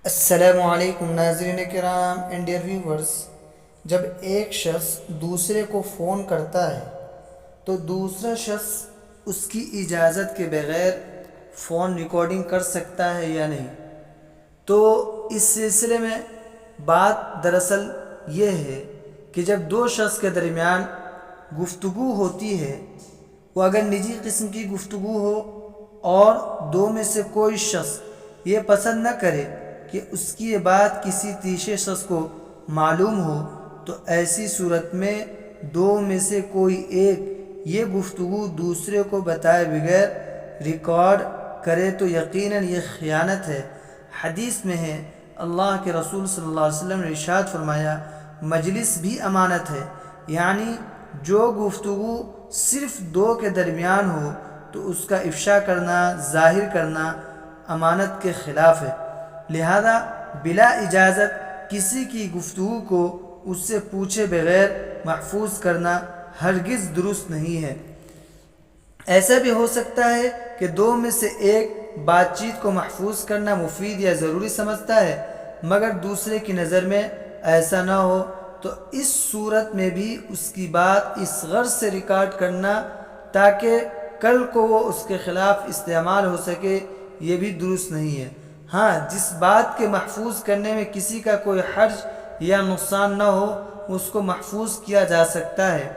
السلام علیکم ناظرین کرام اینڈ ڈیئر ویورز، جب ایک شخص دوسرے کو فون کرتا ہے تو دوسرا شخص اس کی اجازت کے بغیر فون ریکارڈنگ کر سکتا ہے یا نہیں؟ تو اس سلسلے میں بات دراصل یہ ہے کہ جب دو شخص کے درمیان گفتگو ہوتی ہے، وہ اگر نجی قسم کی گفتگو ہو اور دو میں سے کوئی شخص یہ پسند نہ کرے کہ اس کی یہ بات کسی تیسرے شخص کو معلوم ہو، تو ایسی صورت میں دو میں سے کوئی ایک یہ گفتگو دوسرے کو بتائے بغیر ریکارڈ کرے تو یقیناً یہ خیانت ہے۔ حدیث میں ہے، اللہ کے رسول صلی اللہ علیہ وسلم نے ارشاد فرمایا، مجلس بھی امانت ہے، یعنی جو گفتگو صرف دو کے درمیان ہو تو اس کا افشا کرنا، ظاہر کرنا امانت کے خلاف ہے۔ لہذا بلا اجازت کسی کی گفتگو کو اس سے پوچھے بغیر محفوظ کرنا ہرگز درست نہیں ہے۔ ایسا بھی ہو سکتا ہے کہ دو میں سے ایک بات چیت کو محفوظ کرنا مفید یا ضروری سمجھتا ہے، مگر دوسرے کی نظر میں ایسا نہ ہو، تو اس صورت میں بھی اس کی بات اس غرض سے ریکارڈ کرنا تاکہ کل کو وہ اس کے خلاف استعمال ہو سکے، یہ بھی درست نہیں ہے۔ ہاں، جس بات کے محفوظ کرنے میں کسی کا کوئی حرج یا نقصان نہ ہو، اس کو محفوظ کیا جا سکتا ہے،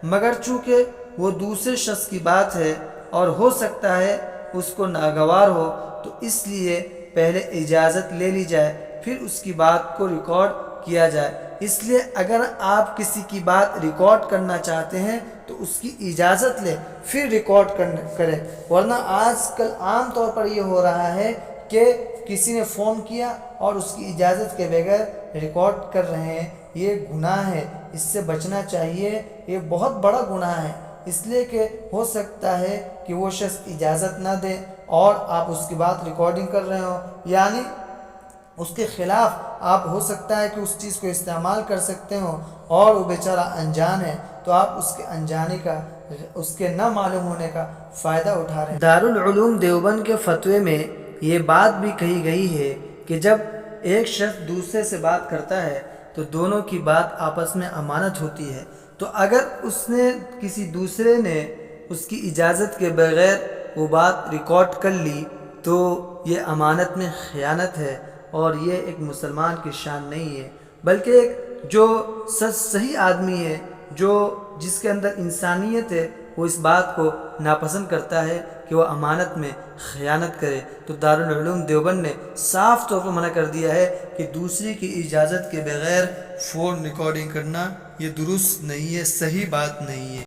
مگر چونکہ وہ دوسرے شخص کی بات ہے اور ہو سکتا ہے اس کو ناگوار ہو، تو اس لیے پہلے اجازت لے لی جائے، پھر اس کی بات کو ریکارڈ کیا جائے۔ اس لیے اگر آپ کسی کی بات ریکارڈ کرنا چاہتے ہیں تو اس کی اجازت لیں، پھر ریکارڈ کریں، ورنہ آج کل عام طور پر یہ ہو رہا ہے کہ کسی نے فون کیا اور اس کی اجازت کے بغیر ریکارڈ کر رہے ہیں۔ یہ گناہ ہے، اس سے بچنا چاہیے، یہ بہت بڑا گناہ ہے، اس لیے کہ ہو سکتا ہے کہ وہ شخص اجازت نہ دے اور آپ اس کی بات ریکارڈنگ کر رہے ہوں، یعنی اس کے خلاف آپ ہو سکتا ہے کہ اس چیز کو استعمال کر سکتے ہوں اور وہ بیچارہ انجان ہے، تو آپ اس کے انجانے کا، اس کے نہ معلوم ہونے کا فائدہ اٹھا رہے ہیں۔ دارالعلوم دیوبند کے فتوے میں یہ بات بھی کہی گئی ہے کہ جب ایک شخص دوسرے سے بات کرتا ہے تو دونوں کی بات آپس میں امانت ہوتی ہے، تو اگر کسی دوسرے نے اس کی اجازت کے بغیر وہ بات ریکارڈ کر لی تو یہ امانت میں خیانت ہے، اور یہ ایک مسلمان کی شان نہیں ہے، بلکہ ایک جو صحیح آدمی ہے، جس کے اندر انسانیت ہے، وہ اس بات کو ناپسند کرتا ہے کہ وہ امانت میں خیانت کرے۔ تو دارالعلوم دیوبند نے صاف طور پر منع کر دیا ہے کہ دوسری کی اجازت کے بغیر فون ریکارڈنگ کرنا یہ درست نہیں ہے، صحیح بات نہیں ہے۔